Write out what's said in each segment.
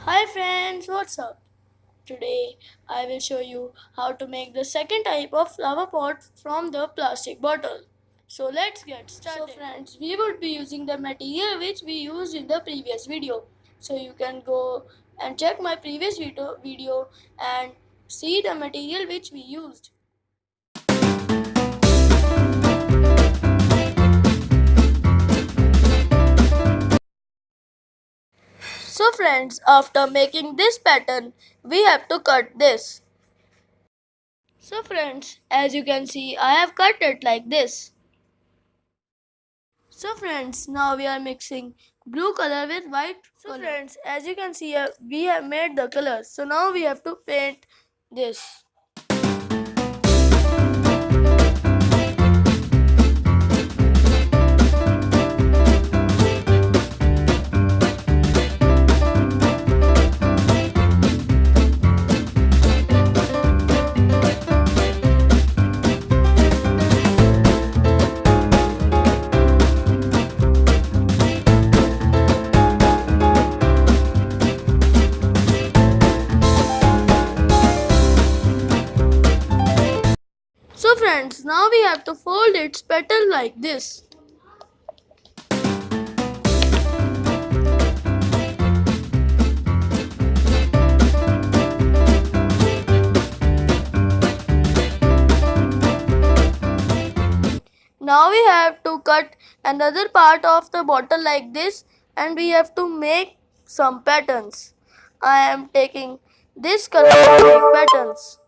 Hi friends, what's up? Today I will show you how to make the second type of flower pot from the plastic bottle. So let's get started. So friends, we would be using the material which we used in the previous video. So you can go and check my previous video and see the material which we used. So friends, after making this pattern, we have to cut this. So friends, as you can see, I have cut it like this. So friends, now we are mixing blue color with white color. So friends, as you can see, we have made the colors. So now we have to paint this. So friends, now we have to fold its petal like this. Now we have to cut another part of the bottle like this and we have to make some patterns. I am taking this color to make patterns.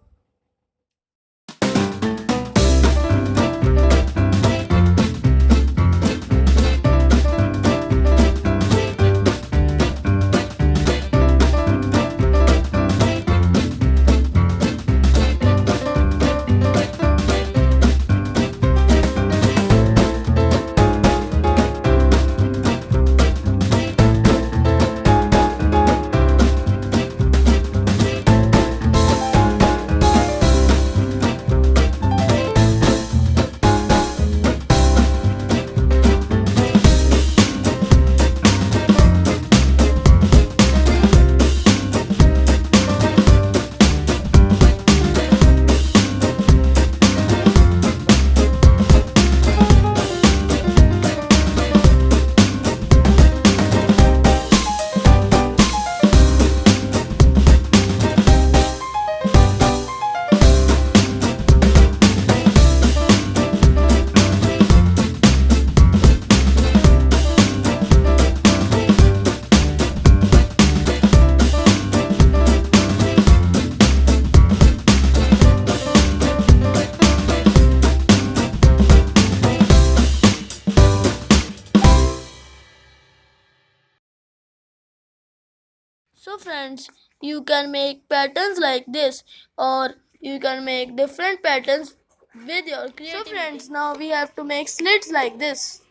So friends, you can make patterns like this or you can make different patterns with your creativity. So friends, now we have to make slits like this.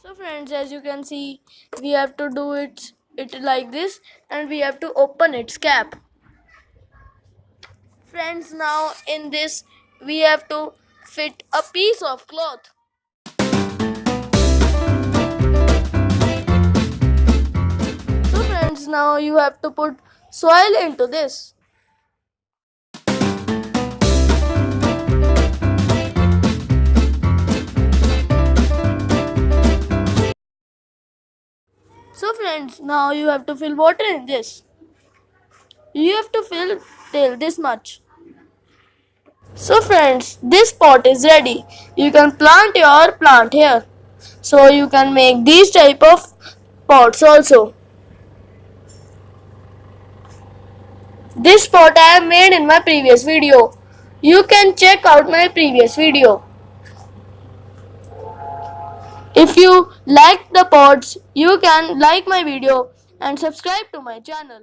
So friends, as you can see, we have to do it like this and we have to open its cap. Friends, now in this we have to fit a piece of cloth. So friends, now you have to put soil into this. So friends, now you have to fill water in this. You have to fill till this much. So friends, this pot is ready. You can plant your plant here. So you can make these type of pots also. This pot I have made in my previous video. You can check out my previous video. If you like the pots, you can like my video and subscribe to my channel.